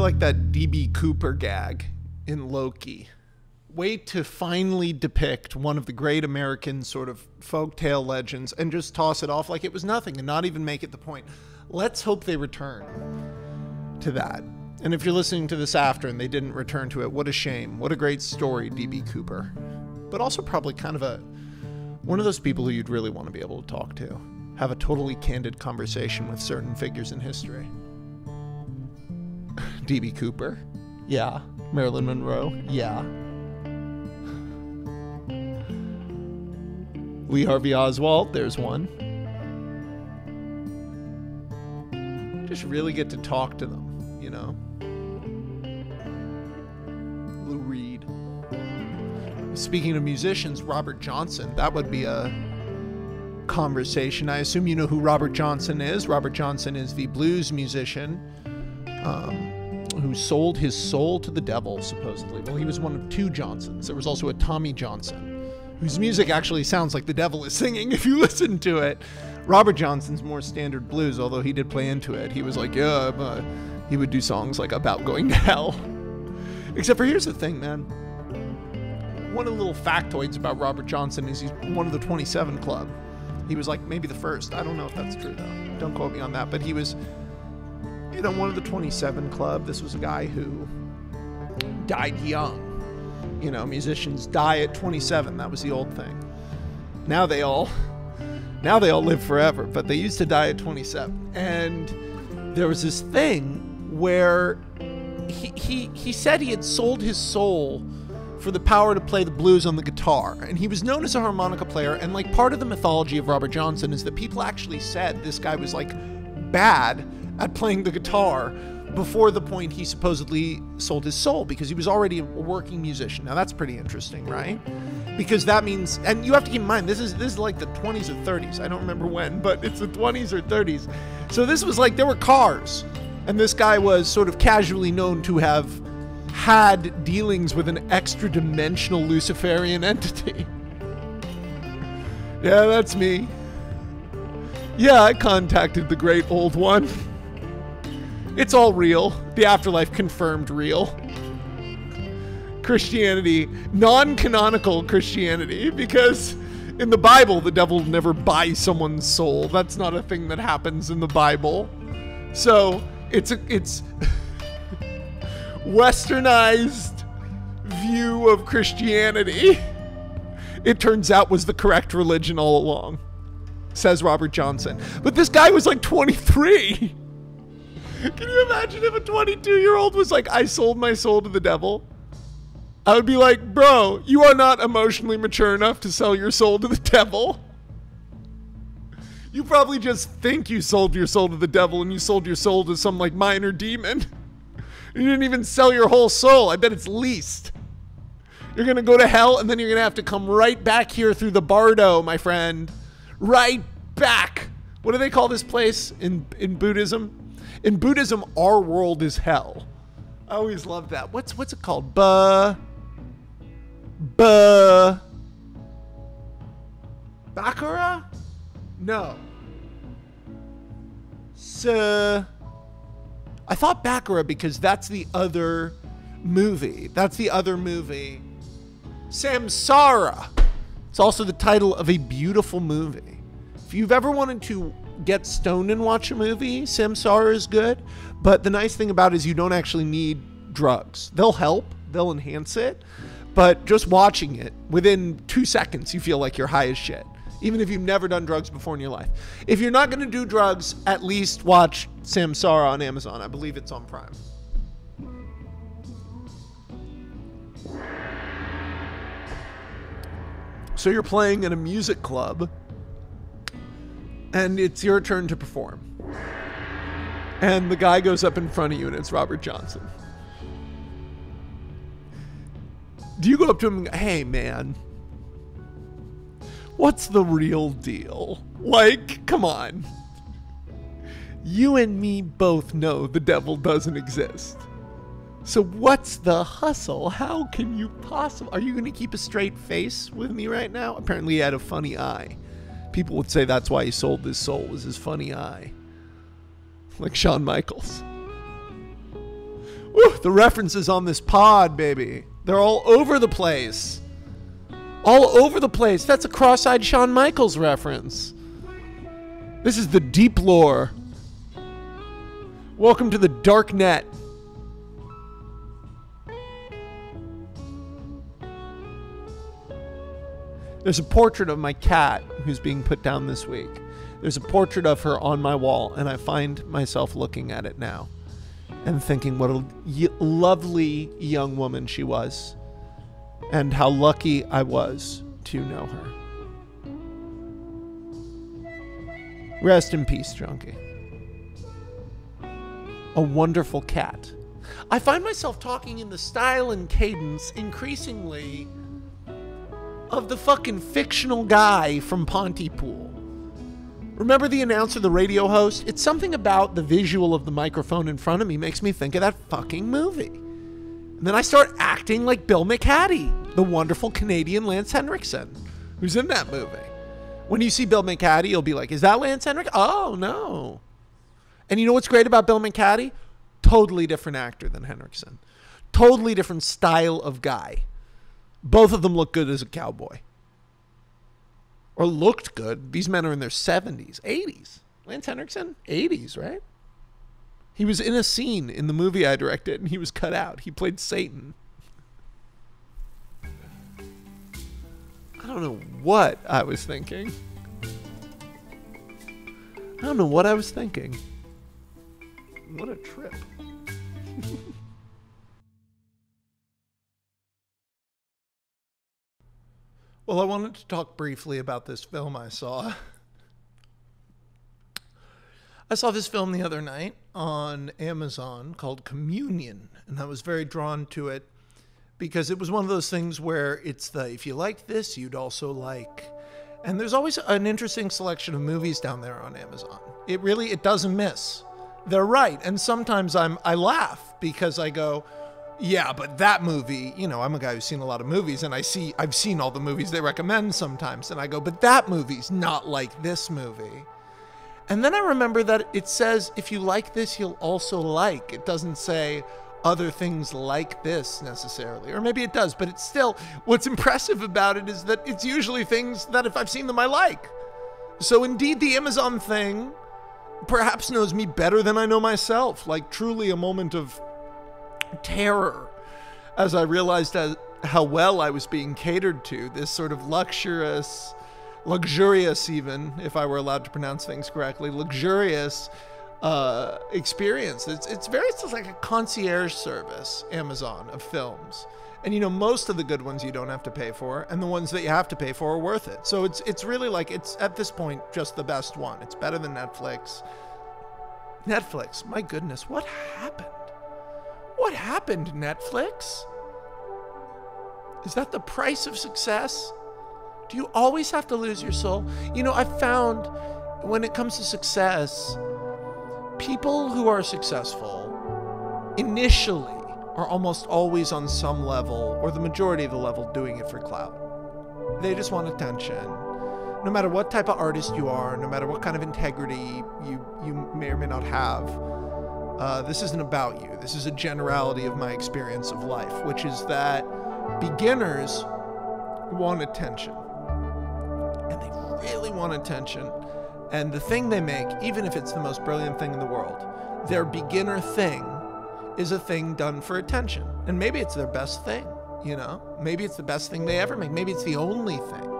like that D.B. Cooper gag in Loki. Way to finally depict one of the great American sort of folktale legends and just toss it off like it was nothing and not even make it the point. Let's hope they return to that. And if you're listening to this after and they didn't return to it, what a shame. What a great story, D.B. Cooper. But also probably kind of one of those people who you'd really want to be able to talk to. Have a totally candid conversation with certain figures in history. D.B. Cooper? Yeah. Marilyn Monroe? Yeah. Lee Harvey Oswald? There's one. Just really get to talk to them, you know? Lou Reed. Speaking of musicians, Robert Johnson. That would be a conversation. I assume you know who Robert Johnson is. Robert Johnson is the blues musician who sold his soul to the devil, supposedly. Well, he was one of two Johnsons. There was also a Tommy Johnson, whose music actually sounds like the devil is singing if you listen to it. Robert Johnson's more standard blues, although he did play into it. He was like, yeah, he would do songs like about going to hell. Except for, here's the thing, man. One of the little factoids about Robert Johnson is he's one of the 27 Club. He was like maybe the first. I don't know if that's true, though. Don't quote me on that. But he was, you know, one of the 27 Club. This was a guy who died young. You know, musicians die at 27. That was the old thing. Now they all live forever, but they used to die at 27. And there was this thing where he said he had sold his soul for the power to play the blues on the guitar. And he was known as a harmonica player. And like part of the mythology of Robert Johnson is that people actually said this guy was like bad at playing the guitar before the point he supposedly sold his soul, because he was already a working musician. Now that's pretty interesting, right? Because that means, and you have to keep in mind, this is like the 20s or 30s. I don't remember when, but it's the 20s or 30s. So this was like, there were cars, and this guy was sort of casually known to have had dealings with an extra-dimensional Luciferian entity. Yeah, that's me. Yeah, I contacted the great old one. It's all real. The afterlife confirmed real. Christianity, non-canonical Christianity, because in the Bible, the devil never buys someone's soul. That's not a thing that happens in the Bible. So it's westernized view of Christianity, it turns out, was the correct religion all along, says Robert Johnson. But this guy was like 23. Can you imagine if a 22-year-old was like, I sold my soul to the devil? I would be like, bro, you are not emotionally mature enough to sell your soul to the devil. You probably just think you sold your soul to the devil, and you sold your soul to some like minor demon. You didn't even sell your whole soul. I bet it's leased. You're going to go to hell, and then you're going to have to come right back here through the bardo, my friend. Right back. What do they call this place in Buddhism? In Buddhism, our world is hell. I always love that. What's it called? Baccarat? No. I thought Baccarat because that's the other movie. Samsara. It's also the title of a beautiful movie. If you've ever wanted to get stoned and watch a movie, Samsara is good. But the nice thing about it is you don't actually need drugs. They'll help. They'll enhance it. But just watching it, within 2 seconds, you feel like you're high as shit. Even if you've never done drugs before in your life. If you're not going to do drugs, at least watch Samsara on Amazon. I believe it's on Prime. So you're playing in a music club, and it's your turn to perform. And the guy goes up in front of you, and it's Robert Johnson. Do you go up to him and go, hey, man, what's the real deal? Like, come on. You and me both know the devil doesn't exist. So what's the hustle? How can you possibly... Are you going to keep a straight face with me right now? Apparently he had a funny eye. People would say that's why he sold his soul, was his funny eye. Like Shawn Michaels. Woo, the references on this pod, baby. They're all over the place. All over the place. That's a cross-eyed Shawn Michaels reference. This is the deep lore. Welcome to the dark net. There's a portrait of my cat who's being put down this week. There's a portrait of her on my wall, and I find myself looking at it now and thinking what a lovely young woman she was and how lucky I was to know her. Rest in peace, Junkie. A wonderful cat. I find myself talking in the style and cadence increasingly of the fucking fictional guy from Pontypool. Remember the announcer, the radio host? It's something about the visual of the microphone in front of me makes me think of that fucking movie. And then I start acting like Bill McHattie, the wonderful Canadian Lance Henriksen, who's in that movie. When you see Bill McHattie, you'll be like, is that Lance Henriksen? Oh, no. And you know what's great about Bill McHattie? Totally different actor than Henriksen. Totally different style of guy. Both of them look good as a cowboy. Or looked good. These men are in their 70s, 80s. Lance Henriksen, 80s, right? He was in a scene in the movie I directed, and he was cut out. He played Satan. I don't know what I was thinking. I don't know what I was thinking. What a trip. Well, I wanted to talk briefly about this film I saw. I saw this film the other night on Amazon called Communion, and I was very drawn to it because it was one of those things where it's the, if you like this, you'd also like. And there's always an interesting selection of movies down there on Amazon. It doesn't miss. They're right. And sometimes I laugh because I go, yeah, but that movie, you know, I'm a guy who's seen a lot of movies, and I've seen all the movies they recommend sometimes, and I go, but that movie's not like this movie. And then I remember that it says, if you like this, you'll also like. It doesn't say other things like this necessarily, or maybe it does, but it's still, what's impressive about it is that it's usually things that if I've seen them, I like. So indeed, the Amazon thing perhaps knows me better than I know myself, like truly a moment of terror as I realized how well I was being catered to, this sort of luxurious even, if I were allowed to pronounce things correctly, luxurious experience. It's like a concierge service, Amazon, of films. And you know, most of the good ones you don't have to pay for, and the ones that you have to pay for are worth it. So it's really like, it's at this point just the best one. It's better than Netflix. Netflix, my goodness, what happened? What happened, Netflix? Is that the price of success? Do you always have to lose your soul? You know, I've found when it comes to success, people who are successful initially are almost always on some level, or the majority of the level, doing it for clout. They just want attention. No matter what type of artist you are, no matter what kind of integrity you may or may not have, this isn't about you. This is a generality of my experience of life, which is that beginners want attention. And they really want attention. And the thing they make, even if it's the most brilliant thing in the world, their beginner thing is a thing done for attention. And maybe it's their best thing, you know? Maybe it's the best thing they ever make. Maybe it's the only thing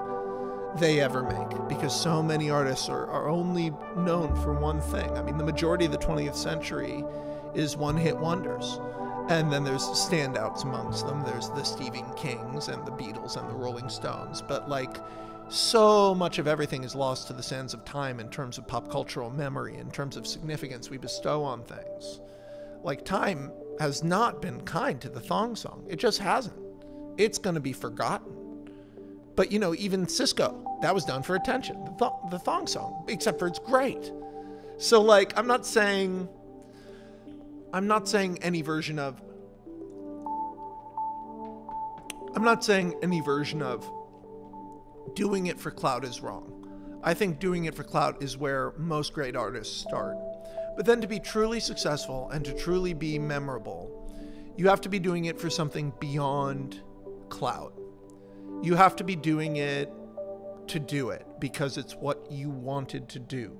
they ever make, because so many artists are only known for one thing. I mean, the majority of the 20th century is one-hit wonders. And then there's standouts amongst them. There's the Stephen Kings and the Beatles and the Rolling Stones. But like, so much of everything is lost to the sands of time in terms of pop cultural memory, in terms of significance we bestow on things. Like, time has not been kind to the thong song. It just hasn't. It's going to be forgotten. But, you know, even Cisco, that was done for attention. The thong song, except for it's great. So, like, I'm not saying any version of doing it for clout is wrong. I think doing it for clout is where most great artists start. But then to be truly successful and to truly be memorable, You have to be doing it for something beyond clout. You have to be doing it to do it because it's what you wanted to do.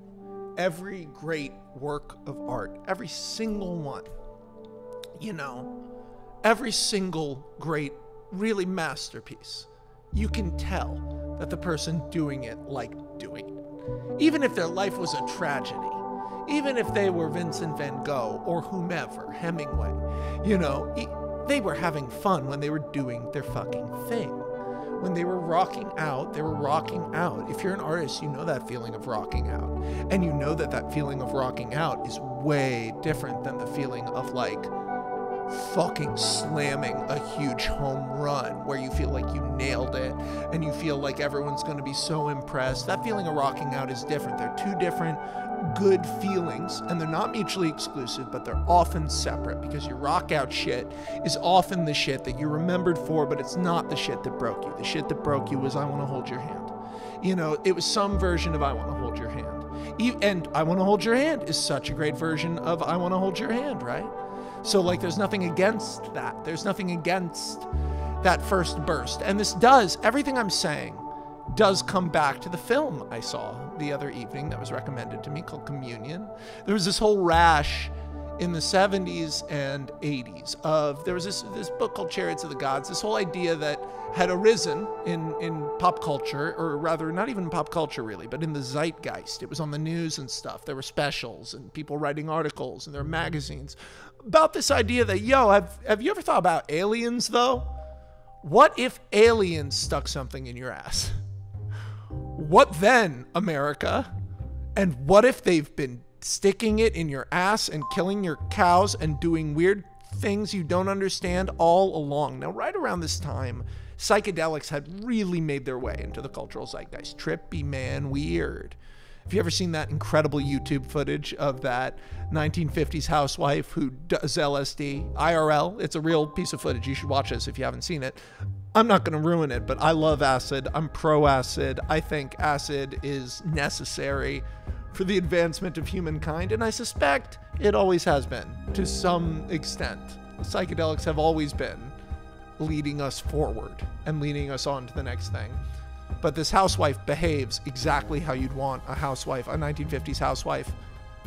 Every great work of art, every single one, every single great, really masterpiece, you can tell that the person doing it liked doing it. Even if their life was a tragedy, even if they were Vincent van Gogh or whomever, Hemingway, they were having fun when they were doing their fucking thing. When they were rocking out, they were rocking out. If you're an artist, you know that feeling of rocking out. And you know that that feeling of rocking out is way different than the feeling of like fucking slamming a huge home run where you feel like you nailed it and you feel like everyone's going to be so impressed. That feeling of rocking out is different. They're two different good feelings, and they're not mutually exclusive, but they're often separate, because your rock out shit is often the shit that you're remembered for, but it's not the shit that broke you. The shit that broke you was I Want to Hold Your Hand. It was some version of I Want to Hold Your Hand. And I Want to Hold Your Hand is such a great version of I Want to Hold Your Hand, right? So like there's nothing against that. There's nothing against that first burst. And this does, everything I'm saying does come back to the film I saw the other evening that was recommended to me called Communion. There was this whole rash in the 70s and 80s of, there was this book called Chariots of the Gods, this whole idea that had arisen in pop culture, or rather not even pop culture really, but in the zeitgeist. It was on the news and stuff. There were specials and people writing articles, and there were magazines about this idea that, have you ever thought about aliens though? What if aliens stuck something in your ass? What then, America? And what if they've been sticking it in your ass and killing your cows and doing weird things you don't understand all along? Now, right around this time, psychedelics had really made their way into the cultural zeitgeist. Trippy, man, weird. Have you ever seen that incredible YouTube footage of that 1950s housewife who does LSD? IRL. It's a real piece of footage. You should watch this if you haven't seen it. I'm not going to ruin it, but I love acid. I'm pro-acid. I think acid is necessary for the advancement of humankind, and I suspect it always has been, to some extent. Psychedelics have always been leading us forward and leading us on to the next thing. But this housewife behaves exactly how you'd want a housewife, a 1950s housewife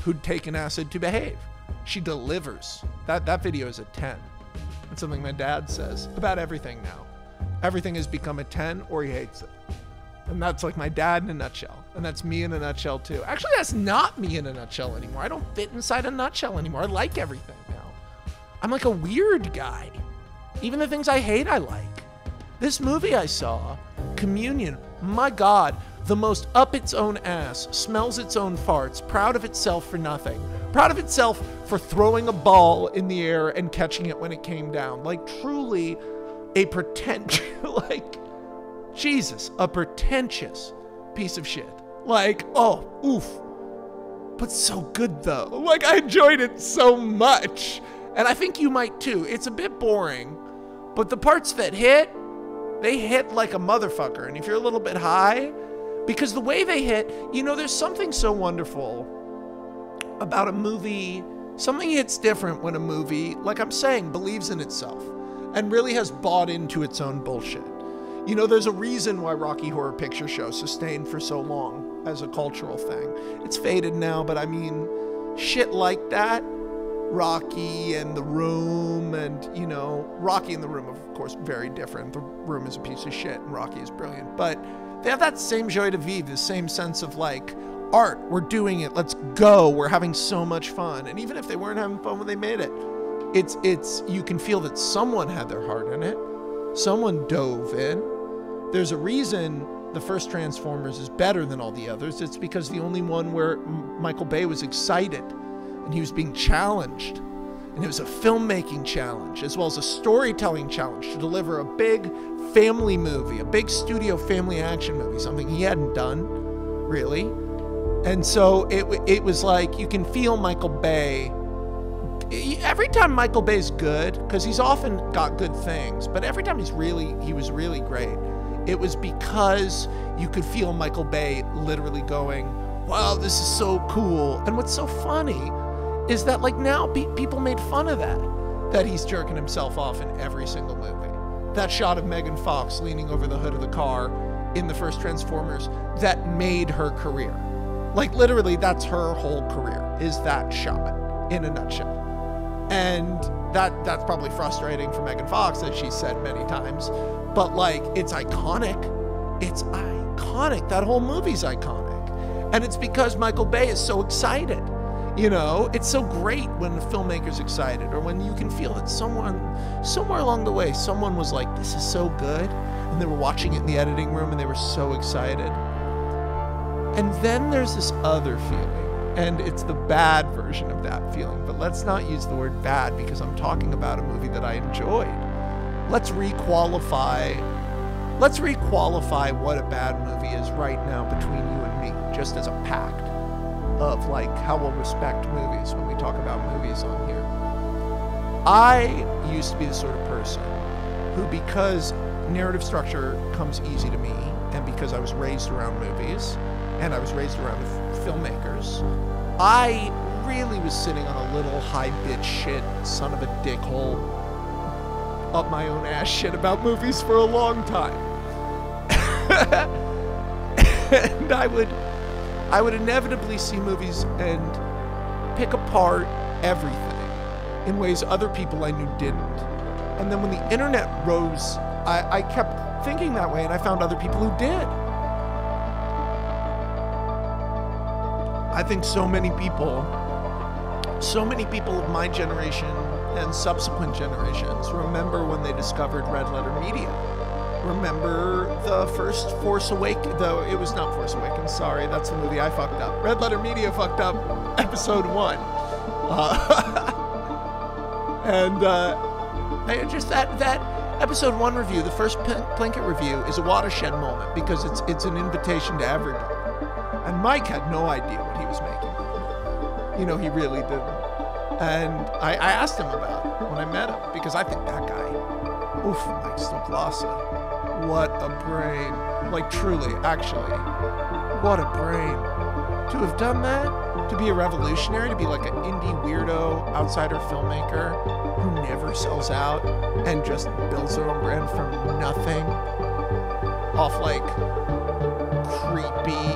who'd taken acid to behave. She delivers. That video is a 10. That's something my dad says about everything now. Everything has become a 10 or he hates it. And that's like my dad in a nutshell. And that's me in a nutshell too. Actually, that's not me in a nutshell anymore. I don't fit inside a nutshell anymore. I like everything now. I'm like a weird guy. Even the things I hate, I like. This movie I saw, Communion, my God, the most up its own ass, smells its own farts, proud of itself for nothing. Proud of itself for throwing a ball in the air and catching it when it came down. Like truly a pretentious, a pretentious piece of shit. Like, oh, oof. But so good though. Like I enjoyed it so much. And I think you might too. It's a bit boring, but the parts that hit, they hit like a motherfucker. And if you're a little bit high, because the way they hit, there's something so wonderful about a movie. Something hits different when a movie, like I'm saying, believes in itself and really has bought into its own bullshit. There's a reason why Rocky Horror Picture Show sustained for so long as a cultural thing. It's faded now, but I mean, shit like that, Rocky and The Room, and, Rocky and The Room, of course, very different. The Room is a piece of shit and Rocky is brilliant. But they have that same joie de vivre, the same sense of like, art, we're doing it, let's go, we're having so much fun. And even if they weren't having fun when they made it, it's you can feel that someone had their heart in it. Someone dove in. There's a reason the first Transformers is better than all the others. It's because the only one where Michael Bay was excited and he was being challenged. And it was a filmmaking challenge as well as a storytelling challenge to deliver a big family movie, a big studio family action movie, something he hadn't done, really. And so it was like, you can feel Michael Bay. Every time Michael Bay's good, because he's often got good things, but every time he was really great, it was because you could feel Michael Bay literally going, wow, this is so cool. And what's so funny is that like now people made fun of that. that he's jerking himself off in every single movie. That shot of Megan Fox leaning over the hood of the car in the first Transformers that made her career. Like, literally, that's her whole career, is that shot in a nutshell. And that's probably frustrating for Megan Fox, as she said many times. But, like, it's iconic. It's iconic. That whole movie's iconic. And it's because Michael Bay is so excited. You know, it's so great when a filmmaker's excited, or when you can feel that someone, somewhere along the way, someone was like, this is so good. And they were watching it in the editing room and they were so excited. And then there's this other feeling, and it's the bad version of that feeling. But let's not use the word bad, because I'm talking about a movie that I enjoyed. Let's requalify what a bad movie is right now between you and me, just as a pact of like how we'll respect movies when we talk about movies on here. I used to be the sort of person who, because narrative structure comes easy to me, and because I was raised around movies, and I was raised around filmmakers, I really was sitting on a little high bitch shit, son of a dickhole, up my own ass shit about movies for a long time. And I would inevitably see movies and pick apart everything in ways other people I knew didn't. And then when the internet rose, I kept thinking that way, and I found other people who did. I think so many people of my generation and subsequent generations remember when they discovered Red Letter Media. Remember the first Force Awakens, though it was not Force Awakens, sorry, that's the movie I fucked up. Red Letter Media fucked up episode 1. Just that episode 1 review, the first Plinkett review, is a watershed moment because it's an invitation to everybody. And Mike had no idea what he was making. You know, he really didn't. And I asked him about it when I met him, because I think that guy, oof, Mike Landis, what a brain. Like, truly, actually, what a brain. To have done that, to be a revolutionary, to be like an indie weirdo outsider filmmaker who never sells out and just builds their own brand from nothing, off like creepy,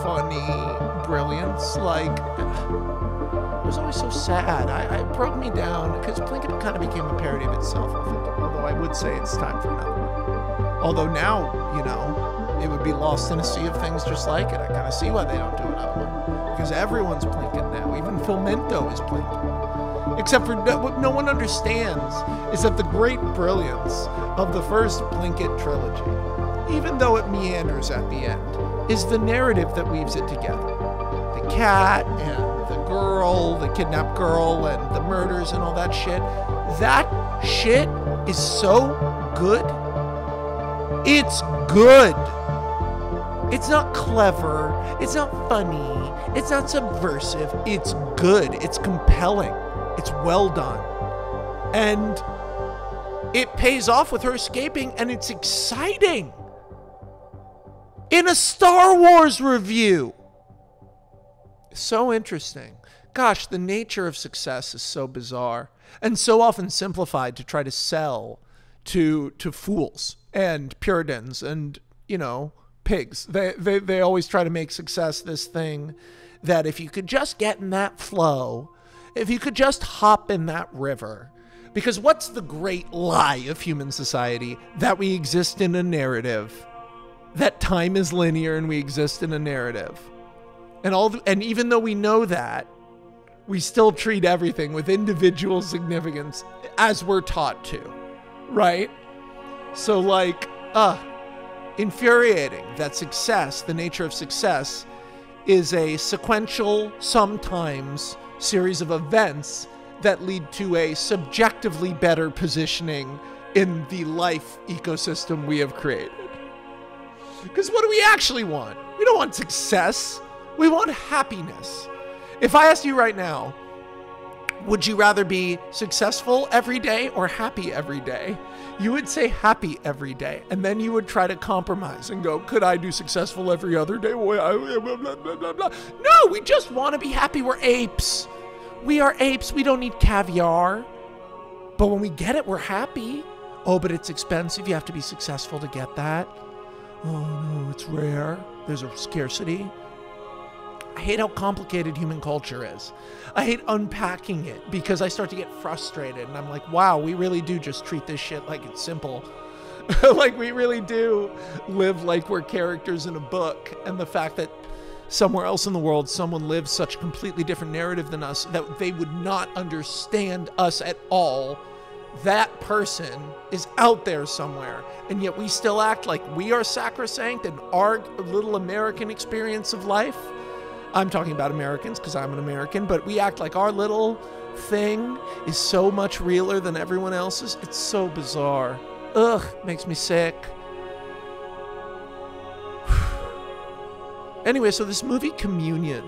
funny brilliance. Like, it was always so sad. It broke me down, because Plinkett kind of became a parody of itself, I think, although I would say it's time for another one. Although now, you know, it would be lost in a sea of things just like it. I kind of see why they don't do another one, because everyone's Plinkett now. Even Filmento is Plinkett. Except for what no one understands is that the great brilliance of the first Plinkett trilogy, even though it meanders at the end, is the narrative that weaves it together. The cat and the girl, the kidnapped girl, and the murders and all that shit. That shit is so good. It's good. It's not clever. It's not funny. It's not subversive. It's good. It's compelling. It's well done. And it pays off with her escaping, and it's exciting. In a Star Wars review. So interesting. Gosh, the nature of success is so bizarre and so often simplified to try to sell to fools and Puritans and, you know, pigs. They always try to make success this thing that if you could just get in that flow, if you could just hop in that river. Because what's the great lie of human society? That we exist in a narrative. That time is linear and we exist in a narrative. And even though we know that, we still treat everything with individual significance as we're taught to, right? So like, infuriating that success, the nature of success, is a sequential, sometimes, series of events that lead to a subjectively better positioning in the life ecosystem we have created. Because what do we actually want? We don't want success. We want happiness. If I asked you right now, would you rather be successful every day or happy every day? You would say happy every day. And then you would try to compromise and go, could I do successful every other day? No, we just want to be happy. We're apes. We are apes. We don't need caviar. But when we get it, we're happy. Oh, but it's expensive. You have to be successful to get that. Oh no, it's rare. There's a scarcity. I hate how complicated human culture is. I hate unpacking it because I start to get frustrated and I'm like, wow, we really do just treat this shit like it's simple. Like we really do live like we're characters in a book, and the fact that somewhere else in the world someone lives such a completely different narrative than us, that they would not understand us at all. That person is out there somewhere, and yet we still act like we are sacrosanct and our little American experience of life. I'm talking about Americans because I'm an American, but we act like our little thing is so much realer than everyone else's. It's so bizarre. Ugh, makes me sick. Anyway, so this movie Communion,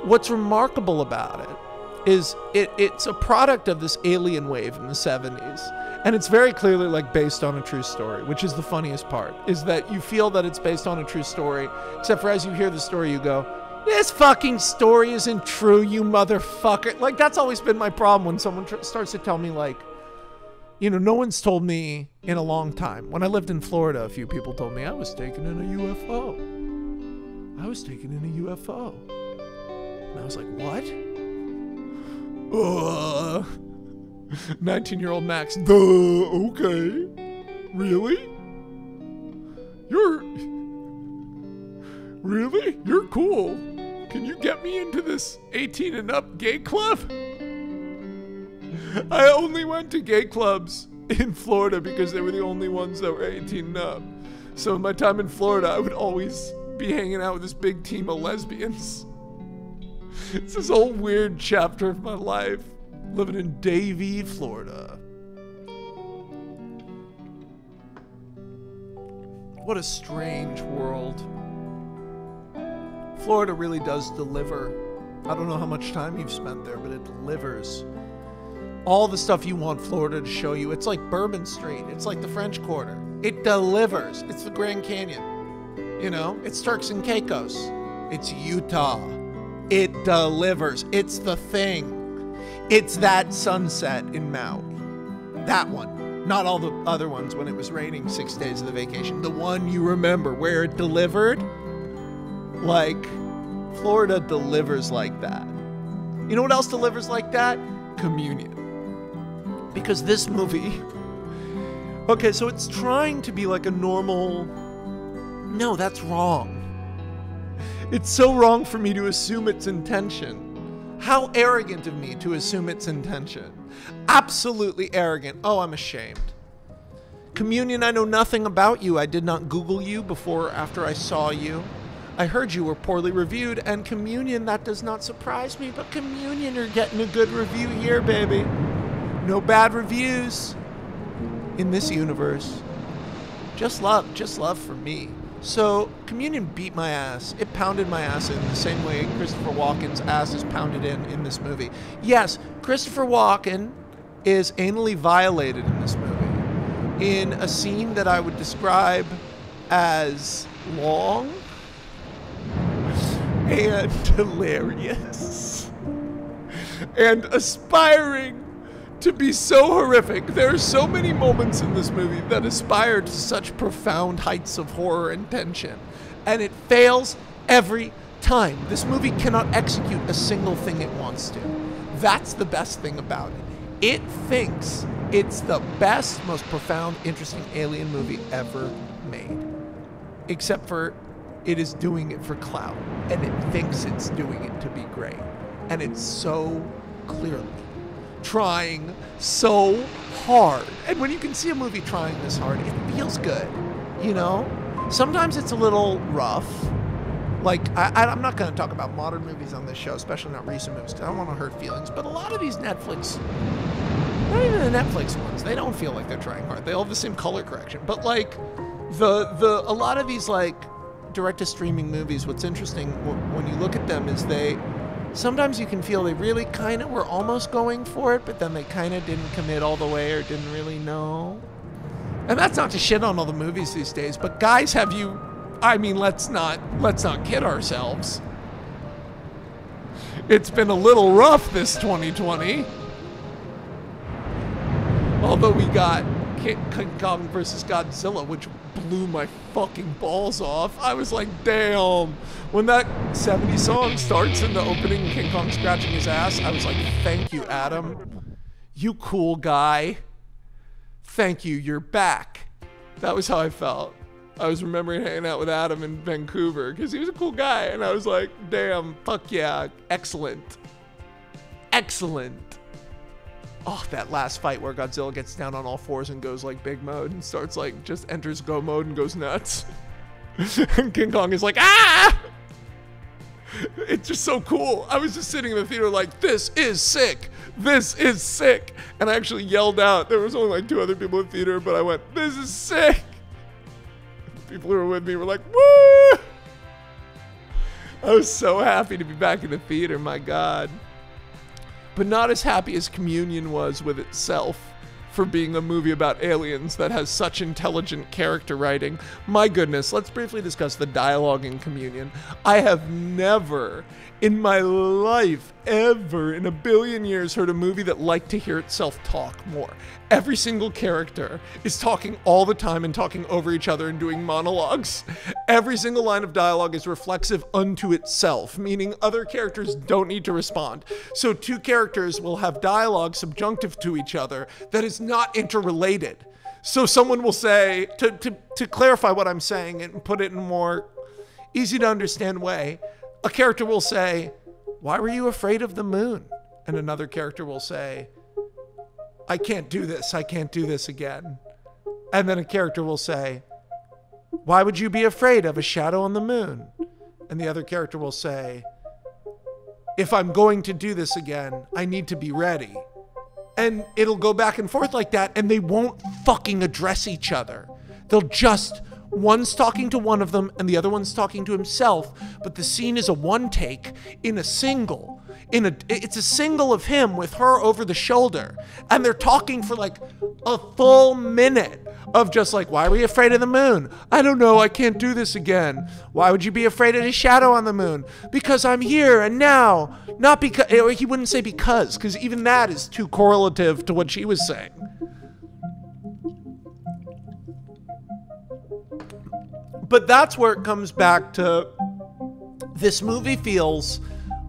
what's remarkable about it is it's a product of this alien wave in the 70s. And it's very clearly like based on a true story, which is the funniest part, is that you feel that it's based on a true story, except for as you hear the story, you go, this fucking story isn't true, you motherfucker. Like, that's always been my problem when someone starts to tell me, like, you know, no one's told me in a long time. When I lived in Florida, a few people told me I was taken in a UFO. I was taken in a UFO. And I was like, what? 19-year-old Max, okay. Really? Really? You're cool. Can you get me into this 18 and up gay club? I only went to gay clubs in Florida because they were the only ones that were 18 and up. So in my time in Florida, I would always be hanging out with this big team of lesbians. It's this whole weird chapter of my life, living in Davie, Florida. What a strange world. Florida really does deliver. I don't know how much time you've spent there, but it delivers. All the stuff you want Florida to show you. It's like Bourbon Street. It's like the French Quarter. It delivers. It's the Grand Canyon. You know, it's Turks and Caicos. It's Utah. It delivers. It's the thing. It's that sunset in Maui. That one. Not all the other ones when it was raining 6 days of the vacation. The one you remember where it delivered. Like, Florida delivers like that. You know what else delivers like that? Communion. Because this movie, okay, so it's trying to be like a normal, no, that's wrong. It's so wrong for me to assume its intention. How arrogant of me to assume its intention. Absolutely arrogant. Oh, I'm ashamed. Communion, I know nothing about you. I did not Google you before or after I saw you. I heard you were poorly reviewed, and Communion, that does not surprise me, but Communion, you're getting a good review here, baby. No bad reviews in this universe. Just love for me. So, Communion beat my ass. It pounded my ass in the same way Christopher Walken's ass is pounded in this movie. Yes, Christopher Walken is anally violated in this movie in a scene that I would describe as long and hilarious and aspiring to be so horrific. There are so many moments in this movie that aspire to such profound heights of horror and tension, and it fails every time. This movie cannot execute a single thing it wants to. That's the best thing about it. It thinks it's the best, most profound, interesting alien movie ever made. Except for it is doing it for clout, and it thinks it's doing it to be great. And it's so clearly trying so hard. And when you can see a movie trying this hard, it feels good, you know? Sometimes it's a little rough. Like, I'm not going to talk about modern movies on this show, especially not recent movies, because I don't want to hurt feelings. But a lot of these Netflix, not even the Netflix ones, they don't feel like they're trying hard. They all have the same color correction. But like, a lot of these like direct-to-streaming movies, what's interesting when you look at them is sometimes you can feel they really kind of were almost going for it, but then they kind of didn't commit all the way or didn't really know. And that's not to shit on all the movies these days, but guys, let's not kid ourselves. It's been a little rough this 2020. Although we got King Kong versus Godzilla, which blew my fucking balls off. I was like, damn. When that 70s song starts in the opening, King Kong scratching his ass, I was like, thank you, Adam. You cool guy. Thank you, you're back. That was how I felt. I was remembering hanging out with Adam in Vancouver because he was a cool guy. And I was like, damn, fuck yeah, excellent. Excellent. Oh, that last fight where Godzilla gets down on all fours and goes like big mode and starts like, just enters go mode and goes nuts. And King Kong is like, ah! It's just so cool. I was just sitting in the theater like, this is sick. This is sick. And I actually yelled out. There was only like 2 other people in the theater, but I went, this is sick. People who were with me were like, woo! I was so happy to be back in the theater, my God. But not as happy as Communion was with itself for being a movie about aliens that has such intelligent character writing. My goodness, let's briefly discuss the dialogue in Communion. I have never in my life, ever in a billion years, heard a movie that liked to hear itself talk more. Every single character is talking all the time and talking over each other and doing monologues. Every single line of dialogue is reflexive unto itself, meaning other characters don't need to respond. So 2 characters will have dialogue subjunctive to each other that is not interrelated. So someone will say, to clarify what I'm saying and put it in a more easy to understand way, a character will say, why were you afraid of the moon? And another character will say, I can't do this. I can't do this again. And then a character will say, why would you be afraid of a shadow on the moon? And the other character will say, if I'm going to do this again, I need to be ready. And it'll go back and forth like that, and they won't fucking address each other. They'll just, one's talking to one of them and the other one's talking to himself, but the scene is a one take in a single. It's a single of him with her over the shoulder, and they're talking for like a full minute of just like, why were you afraid of the moon? I don't know, I can't do this again. Why would you be afraid of a shadow on the moon? Because I'm here and now. Not because, he wouldn't say because even that is too correlative to what she was saying. But that's where it comes back to, this movie feels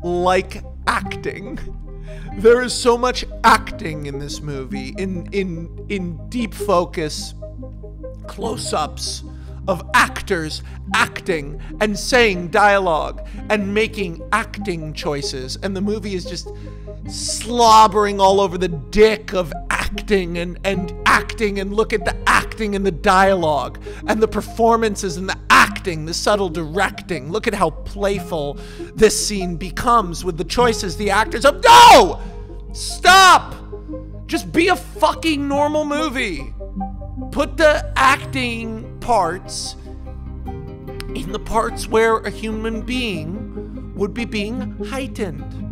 like acting. There is so much acting in this movie, in deep focus, close-ups of actors acting and saying dialogue and making acting choices. And the movie is just slobbering all over the dick of acting and acting, and look at the acting and the dialogue and the performances and the acting, the subtle directing. Look at how playful this scene becomes with the choices the actors have. No! Stop! Just be a fucking normal movie. Put the acting parts in the parts where a human being would be being heightened.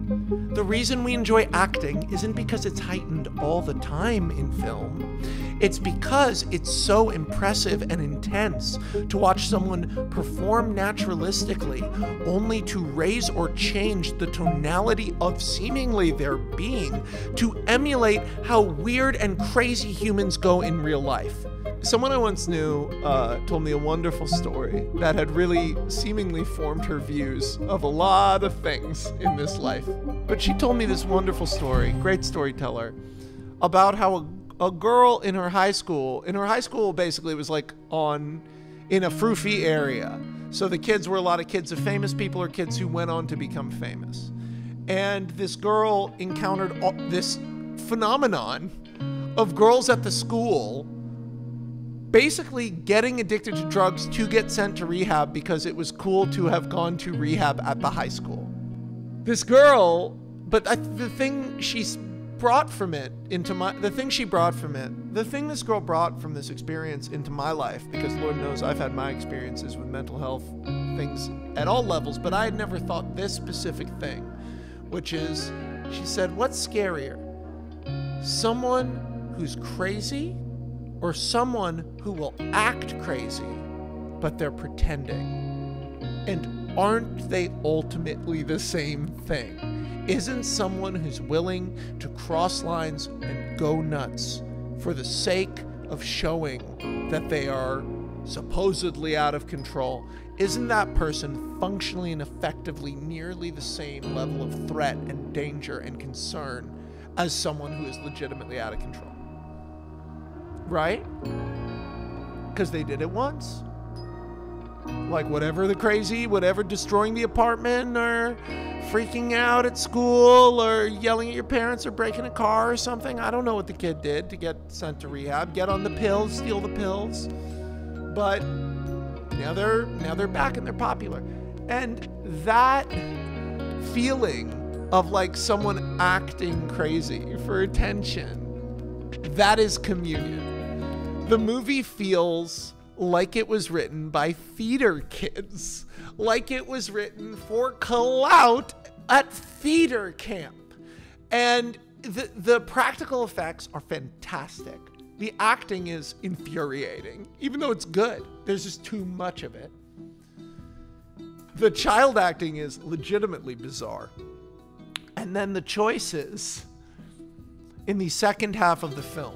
The reason we enjoy acting isn't because it's heightened all the time in film. It's because it's so impressive and intense to watch someone perform naturalistically, only to raise or change the tonality of seemingly their being to emulate how weird and crazy humans go in real life. Someone I once knew told me a wonderful story that had really seemingly formed her views of a lot of things in this life. But she told me this wonderful story, great storyteller, about how a girl in her high school basically was like in a froofy area. So the kids were a lot of kids of famous people or kids who went on to become famous. And this girl encountered this phenomenon of girls at the school basically getting addicted to drugs to get sent to rehab because it was cool to have gone to rehab at the high school. This girl, but the thing she brought from it into the thing this girl brought from this experience into my life, because Lord knows I've had my experiences with mental health things at all levels, but I had never thought this specific thing, which is, she said, what's scarier? Someone who's crazy, or someone who will act crazy, but they're pretending? And aren't they ultimately the same thing? Isn't someone who's willing to cross lines and go nuts for the sake of showing that they are supposedly out of control, isn't that person functionally and effectively nearly the same level of threat and danger and concern as someone who is legitimately out of control? Right? Because they did it once. Like whatever destroying the apartment or freaking out at school or yelling at your parents or breaking a car or something. I don't know what the kid did to get sent to rehab. Get on the pills, steal the pills. But now they're back and they're popular. And that feeling of like someone acting crazy for attention, that is communion. The movie feels like it was written by theater kids, like it was written for clout at theater camp. And the practical effects are fantastic. The acting is infuriating, even though it's good. There's just too much of it. The child acting is legitimately bizarre. And then the choices in the second half of the film,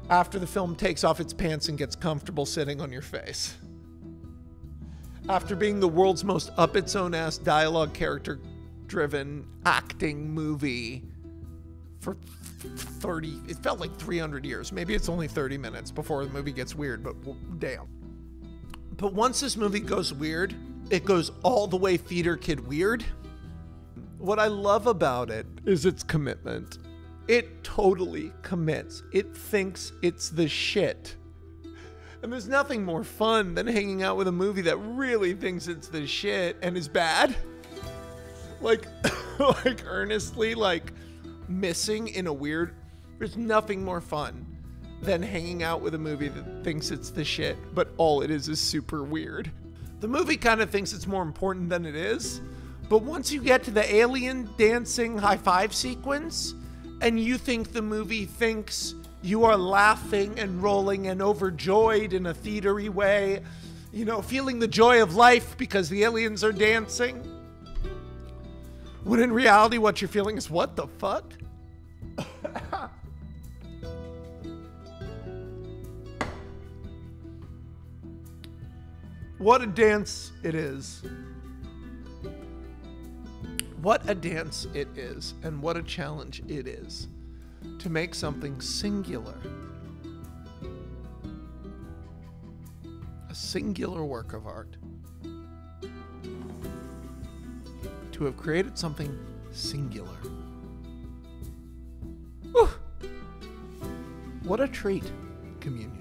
after the film takes off its pants and gets comfortable sitting on your face. After being the world's most up its own ass dialogue character driven acting movie for 30, it felt like 300 years. Maybe it's only 30 minutes before the movie gets weird, but damn. But once this movie goes weird, it goes all the way theater kid weird. What I love about it is its commitment. It totally commits. It thinks it's the shit. And there's nothing more fun than hanging out with a movie that really thinks it's the shit and is bad. Like earnestly, like missing in a weird, there's nothing more fun than hanging out with a movie that thinks it's the shit, but all it is super weird. The movie kind of thinks it's more important than it is, but once you get to the alien dancing high five sequence, and you think the movie thinks you are laughing and rolling and overjoyed in a theatery way, you know, feeling the joy of life because the aliens are dancing, when in reality what you're feeling is, what the fuck? What a dance it is. What a dance it is, and what a challenge it is to make something singular, a singular work of art, to have created something singular. Whew. What a treat, communion.